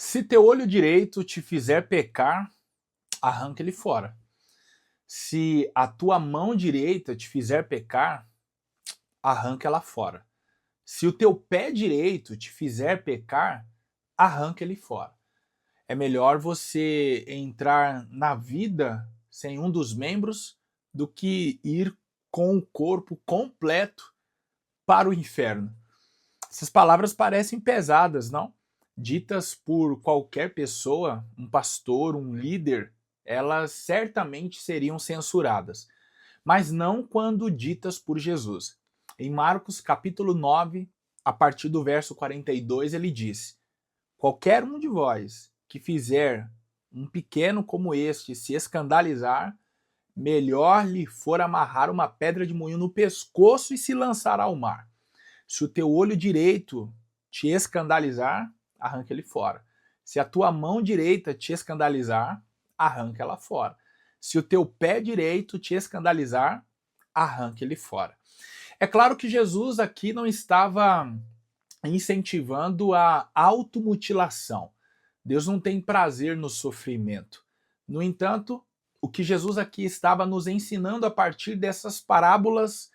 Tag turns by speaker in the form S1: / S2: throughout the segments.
S1: Se teu olho direito te fizer pecar, arranca ele fora. Se a tua mão direita te fizer pecar, arranca ela fora. Se o teu pé direito te fizer pecar, arranca ele fora. É melhor você entrar na vida sem um dos membros do que ir com o corpo completo para o inferno. Essas palavras parecem pesadas, não? Ditas por qualquer pessoa, um pastor, um líder, elas certamente seriam censuradas, mas não quando ditas por Jesus. Em Marcos capítulo 9, a partir do verso 42, ele diz: qualquer um de vós que fizer um pequeno como este se escandalizar, melhor lhe for amarrar uma pedra de moinho no pescoço e se lançar ao mar. Se o teu olho direito te escandalizar, arranca ele fora. Se a tua mão direita te escandalizar, arranca ela fora. Se o teu pé direito te escandalizar, arranca ele fora. É claro que Jesus aqui não estava incentivando a automutilação. Deus não tem prazer no sofrimento. No entanto, o que Jesus aqui estava nos ensinando a partir dessas parábolas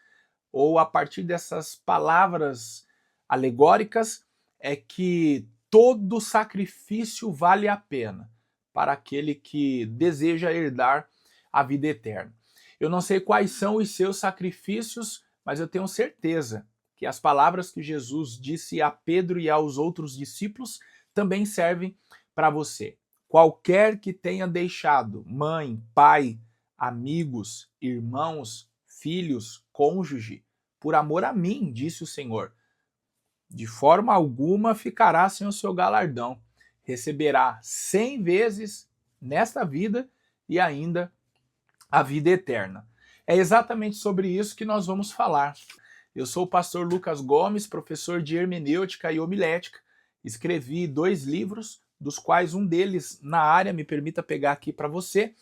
S1: ou a partir dessas palavras alegóricas é que todo sacrifício vale a pena para aquele que deseja herdar a vida eterna. Eu não sei quais são os seus sacrifícios, mas eu tenho certeza que as palavras que Jesus disse a Pedro e aos outros discípulos também servem para você. Qualquer que tenha deixado mãe, pai, amigos, irmãos, filhos, cônjuge, por amor a mim, disse o Senhor, de forma alguma ficará sem o seu galardão. Receberá 100 vezes nesta vida e ainda a vida eterna. É exatamente sobre isso que nós vamos falar. Eu sou o pastor Lucas Gomes, professor de hermenêutica e homilética. Escrevi 2 livros, dos quais um deles na área, me permita pegar aqui para você,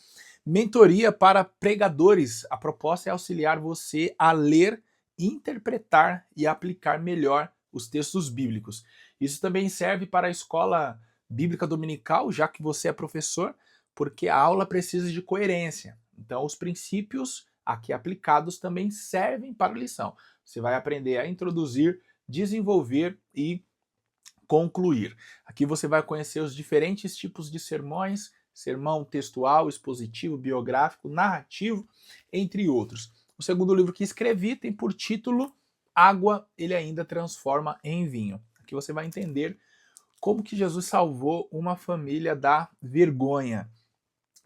S1: Mentoria para Pregadores. A proposta é auxiliar você a ler, interpretar e aplicar melhor os textos bíblicos. Isso também serve para a escola bíblica dominical, já que você é professor, porque a aula precisa de coerência. Então, os princípios aqui aplicados também servem para a lição. Você vai aprender a introduzir, desenvolver e concluir. Aqui você vai conhecer os diferentes tipos de sermões, sermão textual, expositivo, biográfico, narrativo, entre outros. O segundo livro que escrevi tem por título Água ele ainda transforma em vinho. Aqui você vai entender como que Jesus salvou uma família da vergonha.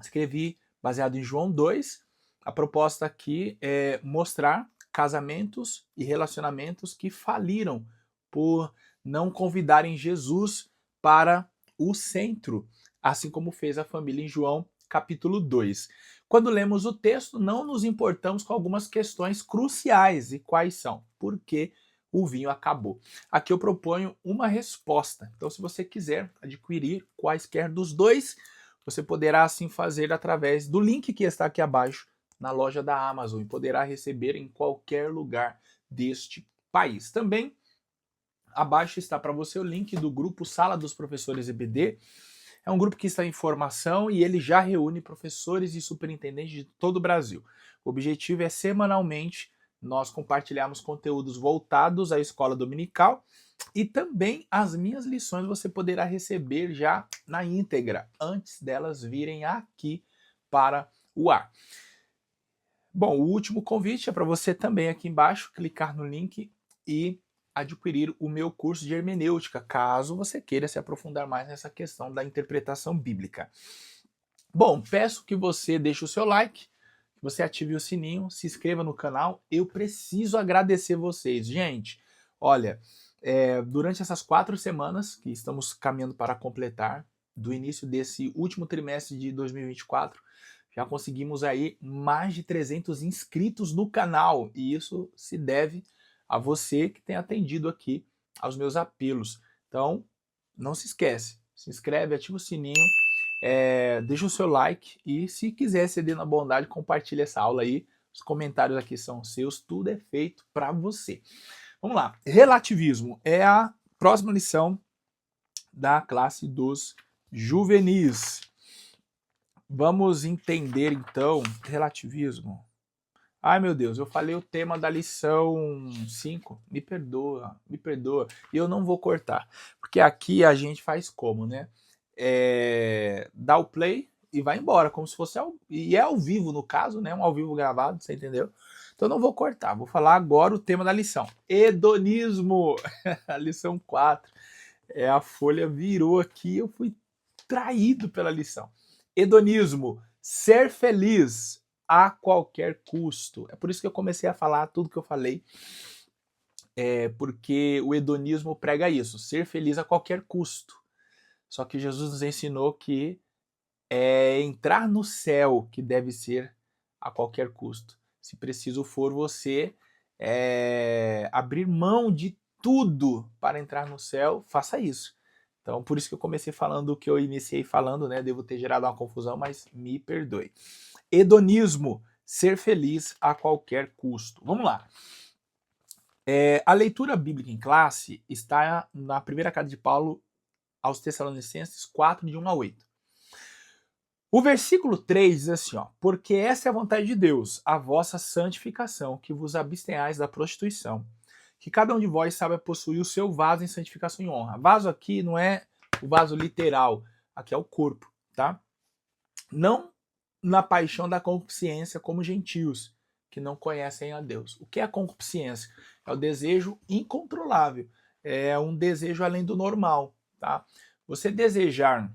S1: Escrevi baseado em João 2. A proposta aqui é mostrar casamentos e relacionamentos que faliram por não convidarem Jesus para o centro, assim como fez a família em João capítulo 2. Quando lemos o texto, não nos importamos com algumas questões cruciais. E quais são? Por que o vinho acabou? Aqui eu proponho uma resposta. Então, se você quiser adquirir quaisquer dos dois, você poderá assim fazer através do link que está aqui abaixo na loja da Amazon e poderá receber em qualquer lugar deste país. Também abaixo está para você o link do grupo Sala dos Professores EBD. É um grupo que está em formação e ele já reúne professores e superintendentes de todo o Brasil. O objetivo é semanalmente nós compartilharmos conteúdos voltados à escola dominical e também as minhas lições você poderá receber já na íntegra, antes delas virem aqui para o ar. Bom, o último convite é para você também aqui embaixo clicar no link e adquirir o meu curso de hermenêutica, caso você queira se aprofundar mais nessa questão da interpretação bíblica. Bom, peço que você deixe o seu like, que você ative o sininho, se inscreva no canal. Eu preciso agradecer vocês. Gente, olha, durante essas 4 semanas que estamos caminhando para completar, do início desse último trimestre de 2024, já conseguimos aí mais de 300 inscritos no canal, e isso se deve a você que tem atendido aqui aos meus apelos. Então, não se esquece, se inscreve, ativa o sininho, deixa o seu like e se quiser ceder na bondade, compartilha essa aula aí. Os comentários aqui são seus, tudo é feito para você. Vamos lá, relativismo é a próxima lição da classe dos juvenis. Vamos entender, então, relativismo. Ai, meu Deus, eu falei o tema da lição 5. Me perdoa, me perdoa. E eu não vou cortar, porque aqui a gente faz como, né? Dá o play e vai embora, como se fosse e é ao vivo no caso, né? Um ao vivo gravado, você entendeu? Então não vou cortar, vou falar agora o tema da lição. Hedonismo, a lição 4. A folha virou aqui, eu fui traído pela lição. Hedonismo, ser feliz a qualquer custo. É por isso que eu comecei a falar tudo que eu falei, porque o hedonismo prega isso, ser feliz a qualquer custo. Só que Jesus nos ensinou que é entrar no céu que deve ser a qualquer custo. Se preciso for você abrir mão de tudo para entrar no céu, faça isso. Então, por isso que eu comecei falando o que eu iniciei falando, né? Devo ter gerado uma confusão, mas me perdoe. Hedonismo, ser feliz a qualquer custo. Vamos lá. A leitura bíblica em classe está na primeira carta de Paulo aos Tessalonicenses 4, de 1 a 8. O versículo 3 diz assim, ó, porque essa é a vontade de Deus, a vossa santificação, que vos abstenhais da prostituição, que cada um de vós saiba possuir o seu vaso em santificação e honra. Vaso aqui não é o vaso literal, aqui é o corpo, tá? Não na paixão da concupiscência como gentios, que não conhecem a Deus. O que é a concupiscência? É o desejo incontrolável, é um desejo além do normal, tá? Você desejar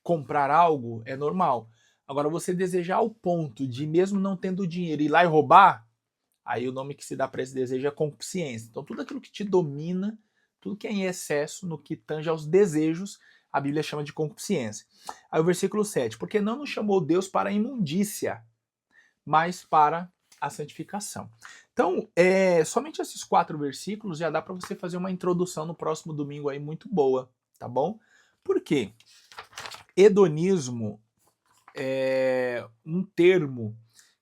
S1: comprar algo é normal. Agora, você desejar ao ponto de, mesmo não tendo dinheiro, ir lá e roubar, aí o nome que se dá para esse desejo é concupiscência. Então, tudo aquilo que te domina, tudo que é em excesso no que tange aos desejos, a Bíblia chama de concupiscência. Aí o versículo 7, porque não nos chamou Deus para a imundícia, mas para a santificação. Então, somente esses 4 versículos já dá para você fazer uma introdução no próximo domingo aí muito boa, tá bom? Por quê? Hedonismo é um termo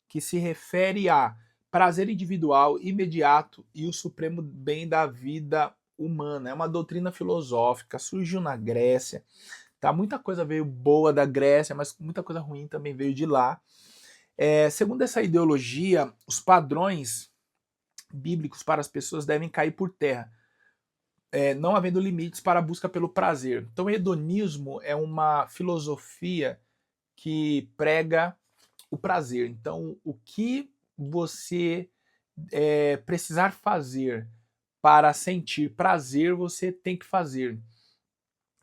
S1: que se refere a prazer individual, imediato e o supremo bem da vida humana. É uma doutrina filosófica, surgiu na Grécia, tá? Muita coisa veio boa da Grécia, mas muita coisa ruim também veio de lá. Segundo essa ideologia, os padrões bíblicos para as pessoas devem cair por terra, não havendo limites para a busca pelo prazer. Então, o hedonismo é uma filosofia que prega o prazer. Então, o que você precisar fazer para sentir prazer, você tem que fazer.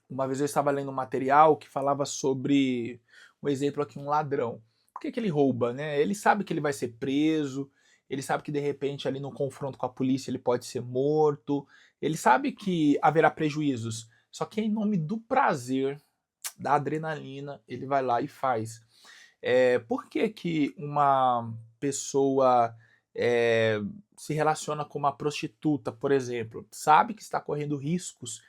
S1: Uma vez eu estava lendo um material que falava sobre, um exemplo aqui, um ladrão. Por que ele rouba, né? Ele sabe que ele vai ser preso, ele sabe que de repente ali no confronto com a polícia ele pode ser morto, ele sabe que haverá prejuízos, só que em nome do prazer, da adrenalina, ele vai lá e faz. Por que que uma pessoa se relaciona com uma prostituta, por exemplo? Sabe que está correndo riscos,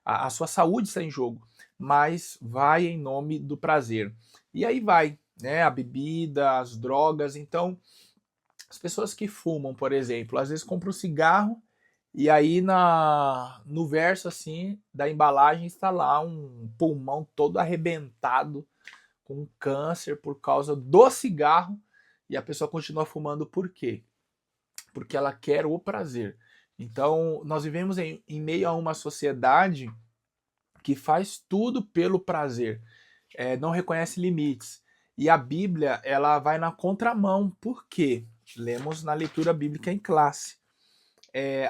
S1: a sua saúde está em jogo, mas vai em nome do prazer. E aí vai, né? A bebida, as drogas. Então, as pessoas que fumam, por exemplo, às vezes compram um cigarro e aí no verso assim da embalagem está lá um pulmão todo arrebentado com câncer por causa do cigarro, e a pessoa continua fumando por quê? Porque ela quer o prazer. Então, nós vivemos em meio a uma sociedade que faz tudo pelo prazer, não reconhece limites. E a Bíblia, ela vai na contramão. Por quê? Lemos na leitura bíblica em classe.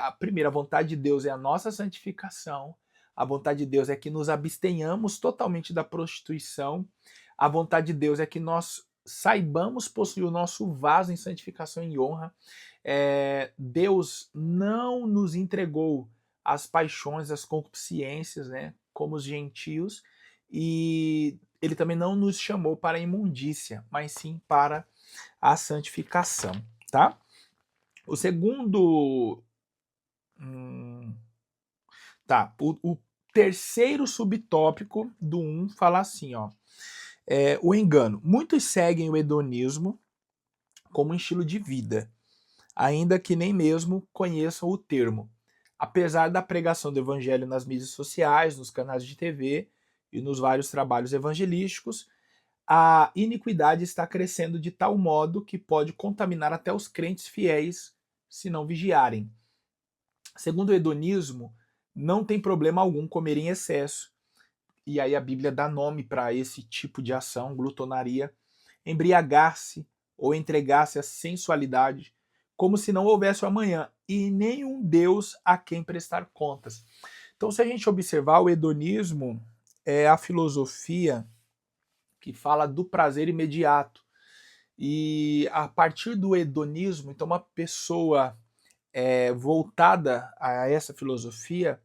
S1: A primeira vontade de Deus é a nossa santificação. A vontade de Deus é que nos abstenhamos totalmente da prostituição. A vontade de Deus é que nós saibamos possuir o nosso vaso em santificação e honra. Deus não nos entregou as paixões, as concupiscências, né, como os gentios, e ele também não nos chamou para a imundícia, mas sim para a santificação, tá? O segundo... o terceiro subtópico do 1 fala assim, ó. O engano. Muitos seguem o hedonismo como um estilo de vida, ainda que nem mesmo conheçam o termo. apesar da pregação do evangelho nas mídias sociais, nos canais de TV e nos vários trabalhos evangelísticos, a iniquidade está crescendo de tal modo que pode contaminar até os crentes fiéis se não vigiarem. Segundo o hedonismo, não tem problema algum comer em excesso. E aí a Bíblia dá nome para esse tipo de ação, glutonaria, embriagar-se ou entregar-se à sensualidade, como se não houvesse o amanhã, e nenhum Deus a quem prestar contas. Então, se a gente observar, o hedonismo é a filosofia que fala do prazer imediato. E a partir do hedonismo, então uma pessoa voltada a essa filosofia,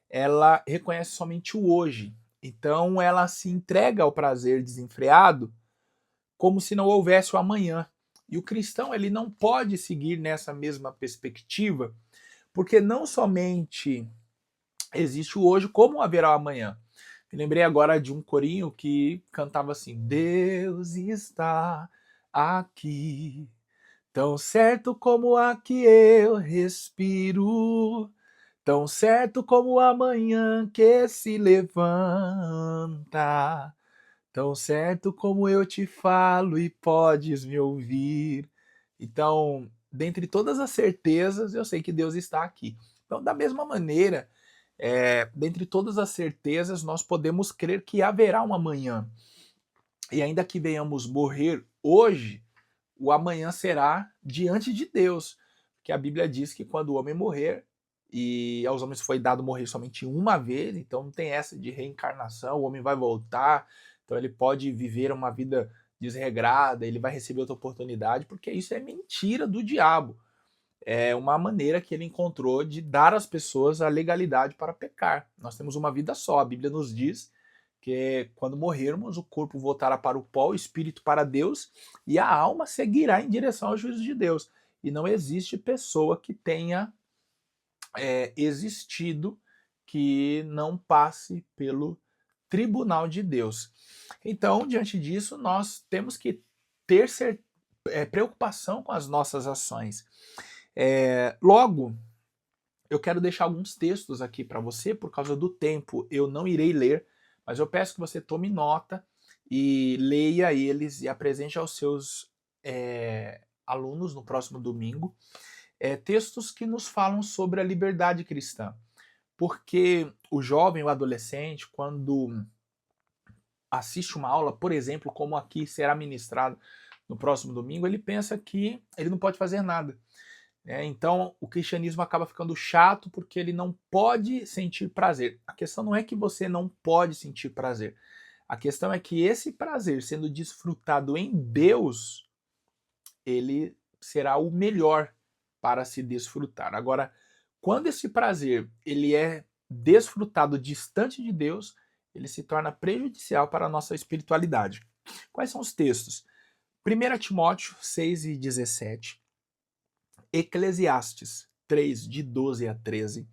S1: ela reconhece somente o hoje. Então ela se entrega ao prazer desenfreado como se não houvesse o amanhã. E o cristão ele não pode seguir nessa mesma perspectiva, porque não somente existe o hoje, como haverá o amanhã. Me lembrei agora de um corinho que cantava assim: Deus está aqui, tão certo como a que eu respiro, tão certo como o amanhã que se levanta, tão certo como eu te falo e podes me ouvir. Então, dentre todas as certezas, eu sei que Deus está aqui. Então, da mesma maneira, dentre todas as certezas, nós podemos crer que haverá um amanhã. E ainda que venhamos morrer hoje, o amanhã será diante de Deus. Porque a Bíblia diz que quando o homem morrer, e aos homens foi dado morrer somente uma vez, então não tem essa de reencarnação, o homem vai voltar, então ele pode viver uma vida desregrada, ele vai receber outra oportunidade, porque isso é mentira do diabo. É uma maneira que ele encontrou de dar às pessoas a legalidade para pecar. Nós temos uma vida só, a Bíblia nos diz que quando morrermos, o corpo voltará para o pó, o espírito para Deus, e a alma seguirá em direção ao juízo de Deus. E não existe pessoa que tenha existido que não passe pelo tribunal de Deus. Então, diante disso, nós temos que ter preocupação com as nossas ações. Logo, eu quero deixar alguns textos aqui para você, por causa do tempo eu não irei ler, mas eu peço que você tome nota e leia eles e apresente aos seus alunos no próximo domingo, textos que nos falam sobre a liberdade cristã. Porque o jovem, o adolescente, quando assiste uma aula, por exemplo, como aqui será ministrado no próximo domingo, ele pensa que ele não pode fazer nada. Então, o cristianismo acaba ficando chato porque ele não pode sentir prazer. A questão não é que você não pode sentir prazer. A questão é que esse prazer, sendo desfrutado em Deus, ele será o melhor para se desfrutar. Agora, quando esse prazer ele é desfrutado distante de Deus, ele se torna prejudicial para a nossa espiritualidade. Quais são os textos? 1 Timóteo 6:17, Eclesiastes 3, de 12 a 13,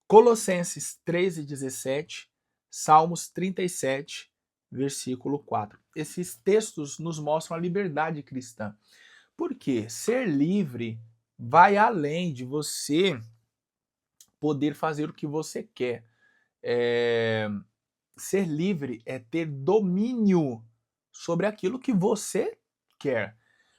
S1: Colossenses 3:17, Salmos 37, versículo 4. Esses textos nos mostram a liberdade cristã. Porque ser livre vai além de você poder fazer o que você quer. Ser livre é ter domínio sobre aquilo que você quer.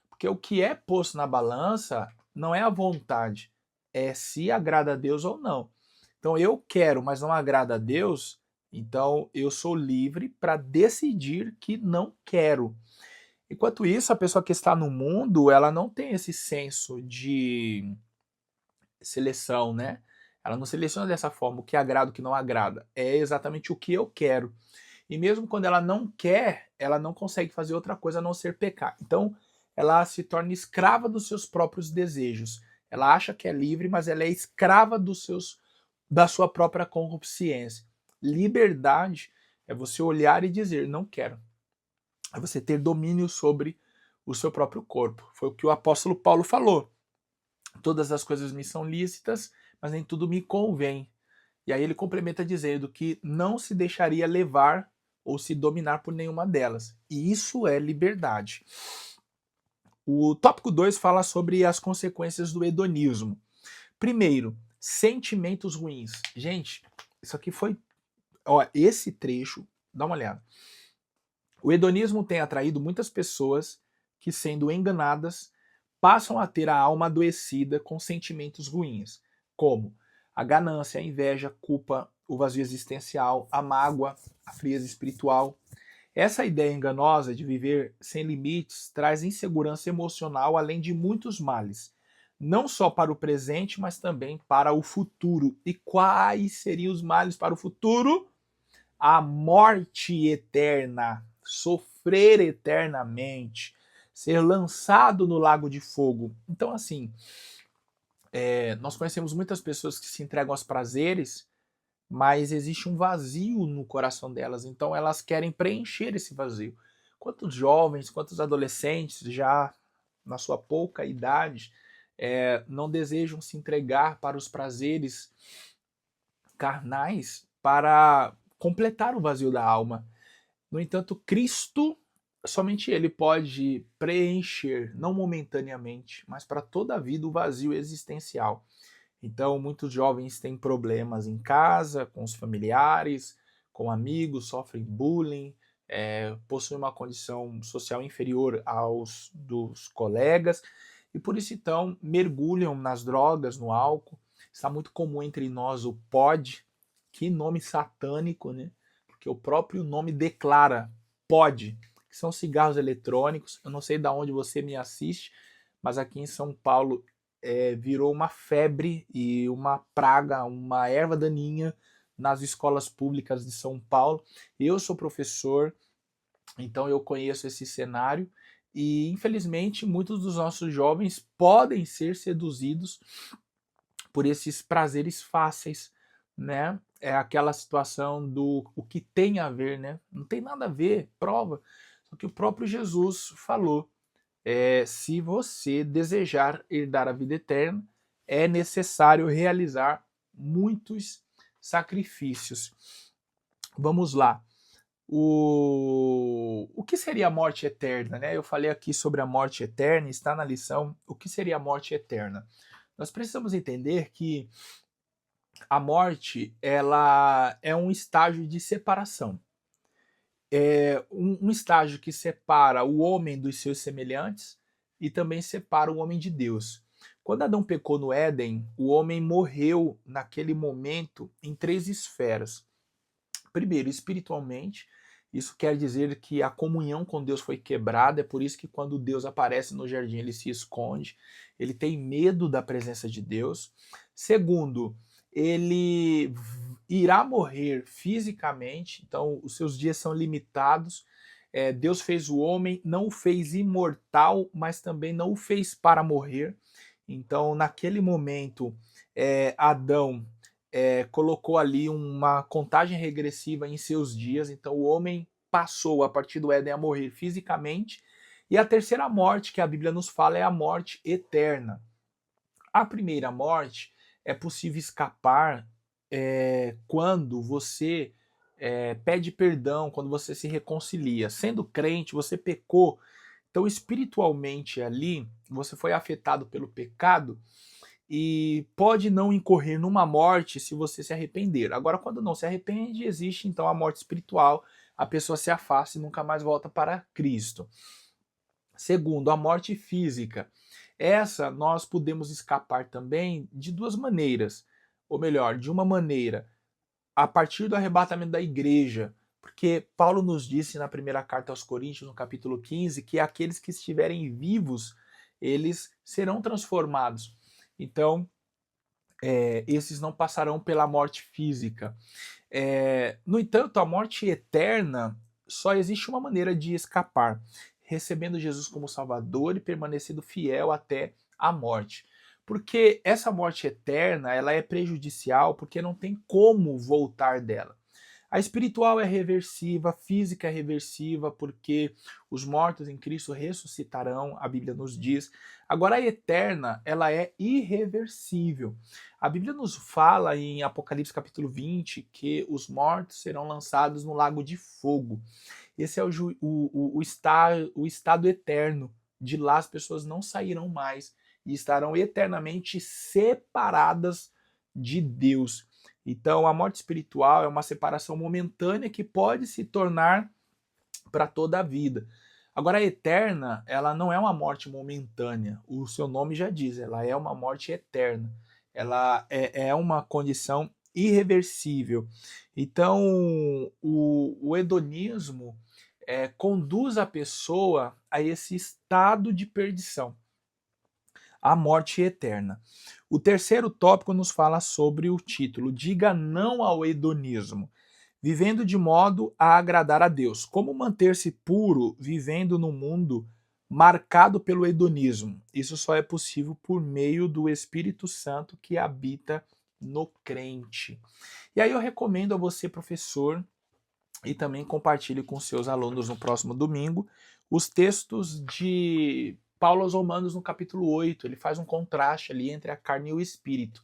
S1: Porque o que é posto na balança não é a vontade, é se agrada a Deus ou não. Então eu quero, mas não agrada a Deus, então eu sou livre para decidir que não quero. Enquanto isso, a pessoa que está no mundo, ela não tem esse senso de seleção, né? Ela não seleciona dessa forma o que agrada, o que não agrada. É exatamente o que eu quero. E mesmo quando ela não quer, ela não consegue fazer outra coisa a não ser pecar. Então, ela se torna escrava dos seus próprios desejos. Ela acha que é livre, mas ela é escrava da sua própria consciência. Liberdade é você olhar e dizer, não quero. É você ter domínio sobre o seu próprio corpo. Foi o que o apóstolo Paulo falou. Todas as coisas me são lícitas, mas nem tudo me convém. E aí ele complementa dizendo que não se deixaria levar ou se dominar por nenhuma delas. E isso é liberdade. O tópico 2 fala sobre as consequências do hedonismo. Primeiro, sentimentos ruins. Gente, isso aqui foi... Ó, esse trecho, dá uma olhada. O hedonismo tem atraído muitas pessoas que, sendo enganadas, passam a ter a alma adoecida com sentimentos ruins, como a ganância, a inveja, a culpa, o vazio existencial, a mágoa, a frieza espiritual. Essa ideia enganosa de viver sem limites traz insegurança emocional, além de muitos males, não só para o presente, mas também para o futuro. E quais seriam os males para o futuro? A morte eterna, sofrer eternamente, ser lançado no lago de fogo. Então, assim, nós conhecemos muitas pessoas que se entregam aos prazeres, mas existe um vazio no coração delas, então elas querem preencher esse vazio. Quantos jovens, quantos adolescentes, já na sua pouca idade, não desejam se entregar para os prazeres carnais para completar o vazio da alma? No entanto, Cristo, somente Ele pode preencher, não momentaneamente, mas para toda a vida, o vazio existencial. Então, muitos jovens têm problemas em casa, com os familiares, com amigos, sofrem bullying, possuem uma condição social inferior aos dos colegas, e por isso, então, mergulham nas drogas, no álcool. Está muito comum entre nós o pod, que nome satânico, né? Porque o próprio nome declara pod, que são cigarros eletrônicos. Eu não sei de onde você me assiste, mas aqui em São Paulo virou uma febre e uma praga, uma erva daninha nas escolas públicas de São Paulo. Eu sou professor, então eu conheço esse cenário e, infelizmente, muitos dos nossos jovens podem ser seduzidos por esses prazeres fáceis, né? É aquela situação do o que tem a ver, né? Não tem nada a ver, prova. Só que o próprio Jesus falou: se você desejar herdar a vida eterna, é necessário realizar muitos sacrifícios. Vamos lá. O que seria a morte eterna? Né? Eu falei aqui sobre a morte eterna, está na lição. O que seria a morte eterna? Nós precisamos entender que a morte ela é um estágio de separação. É um estágio que separa o homem dos seus semelhantes e também separa o homem de Deus. Quando Adão pecou no Éden, o homem morreu naquele momento em 3 esferas. Primeiro, espiritualmente, isso quer dizer que a comunhão com Deus foi quebrada, é por isso que quando Deus aparece no jardim ele se esconde, ele tem medo da presença de Deus. Segundo, ele irá morrer fisicamente, então os seus dias são limitados. Deus fez o homem, não o fez imortal, mas também não o fez para morrer. Então, naquele momento, Adão colocou ali uma contagem regressiva em seus dias, então o homem passou a partir do Éden a morrer fisicamente, e a terceira morte que a Bíblia nos fala é a morte eterna. A primeira morte é possível escapar quando você pede perdão, quando você se reconcilia. Sendo crente, você pecou, então espiritualmente ali você foi afetado pelo pecado, e pode não incorrer numa morte se você se arrepender. Agora, quando não se arrepende, existe então a morte espiritual, a pessoa se afasta e nunca mais volta para Cristo. Segundo, a morte física. Essa nós podemos escapar também de 2 maneiras, ou melhor, de uma maneira, a partir do arrebatamento da igreja, porque Paulo nos disse na primeira carta aos Coríntios, no capítulo 15, que aqueles que estiverem vivos, eles serão transformados. Então, esses não passarão pela morte física. No entanto, a morte eterna só existe uma maneira de escapar: recebendo Jesus como Salvador e permanecendo fiel até a morte. Porque essa morte eterna ela é prejudicial porque não tem como voltar dela. A espiritual é reversiva, a física é reversiva, porque os mortos em Cristo ressuscitarão, a Bíblia nos diz. Agora, a eterna, ela é irreversível. A Bíblia nos fala em Apocalipse capítulo 20 que os mortos serão lançados no lago de fogo. Esse é o estado eterno. De lá as pessoas não sairão mais e estarão eternamente separadas de Deus. Então, a morte espiritual é uma separação momentânea que pode se tornar para toda a vida. Agora, a eterna, ela não é uma morte momentânea. O seu nome já diz, ela é uma morte eterna. Ela é uma condição irreversível. Então, o hedonismo conduz a pessoa a esse estado de perdição, a morte eterna. O terceiro tópico nos fala sobre o título: Diga não ao hedonismo, vivendo de modo a agradar a Deus. Como manter-se puro vivendo num mundo marcado pelo hedonismo? Isso só é possível por meio do Espírito Santo que habita no crente. E aí eu recomendo a você, professor, e também compartilhe com seus alunos no próximo domingo os textos de Paulo aos Romanos no capítulo 8. Ele faz um contraste ali entre a carne e o espírito.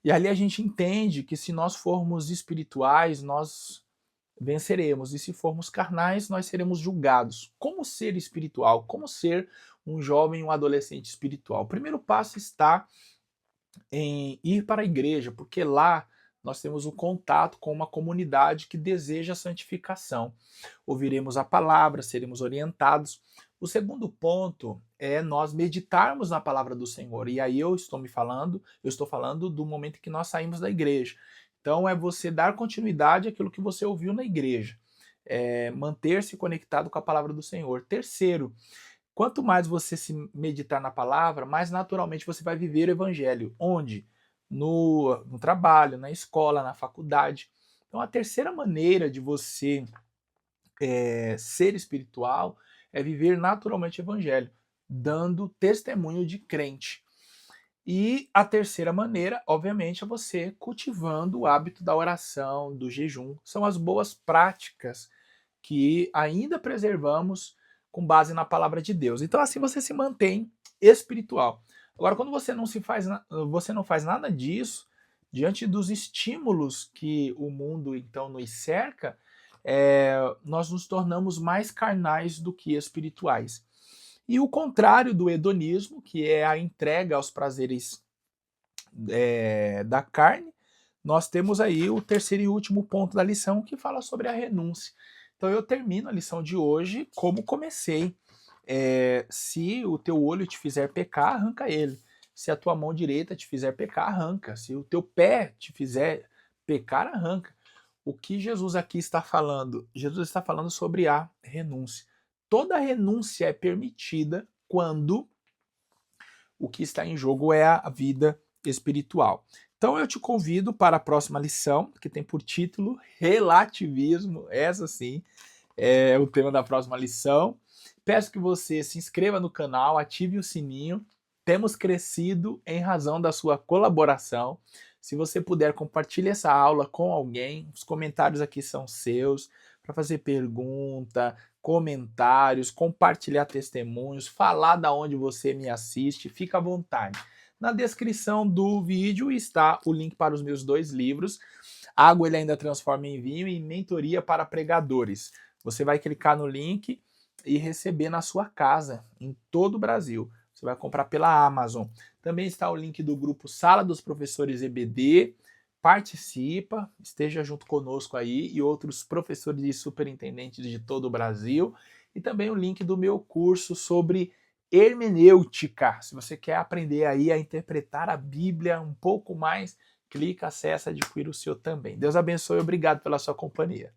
S1: E ali a gente entende que se nós formos espirituais, nós venceremos. E se formos carnais, nós seremos julgados. Como ser espiritual? Como ser um jovem, um adolescente espiritual? O primeiro passo está em ir para a igreja, porque lá nós temos o contato com uma comunidade que deseja a santificação. Ouviremos a palavra, seremos orientados. O segundo ponto é nós meditarmos na palavra do Senhor. E aí eu estou falando do momento em que nós saímos da igreja. Então é você dar continuidade àquilo que você ouviu na igreja. Manter-se conectado com a palavra do Senhor. Terceiro, quanto mais você se meditar na palavra, mais naturalmente você vai viver o evangelho. Onde? No trabalho, na escola, na faculdade. Então a terceira maneira de você ser espiritual é viver naturalmente o evangelho, dando testemunho de crente. E a terceira maneira, obviamente, é você cultivando o hábito da oração, do jejum. São as boas práticas que ainda preservamos com base na palavra de Deus. Então assim você se mantém espiritual. Agora, quando você não faz nada disso, diante dos estímulos que o mundo então nos cerca, nós nos tornamos mais carnais do que espirituais. E o contrário do hedonismo, que é a entrega aos prazeres da carne, nós temos aí o terceiro e último ponto da lição, que fala sobre a renúncia. Então eu termino a lição de hoje como comecei. Se o teu olho te fizer pecar, arranca ele. Se a tua mão direita te fizer pecar, arranca. Se o teu pé te fizer pecar, arranca. O que Jesus aqui está falando? Jesus está falando sobre a renúncia. Toda renúncia é permitida quando o que está em jogo é a vida espiritual. Então eu te convido para a próxima lição, que tem por título Relativismo. Essa sim é o tema da próxima lição. Peço que você se inscreva no canal, ative o sininho. Temos crescido em razão da sua colaboração. Se você puder, compartilhe essa aula com alguém. Os comentários aqui são seus para fazer pergunta, comentários, compartilhar testemunhos, falar da onde você me assiste. Fica à vontade. Na descrição do vídeo está o link para os meus 2 livros, Água Ele Ainda Transforma em Vinho e Mentoria para Pregadores. Você vai clicar no link e receber na sua casa, em todo o Brasil. Você vai comprar pela Amazon. Também está o link do grupo Sala dos Professores EBD. Participa, esteja junto conosco aí e outros professores e superintendentes de todo o Brasil. E também o link do meu curso sobre hermenêutica. Se você quer aprender aí a interpretar a Bíblia um pouco mais, clica, acessa, adquira o seu também. Deus abençoe e obrigado pela sua companhia.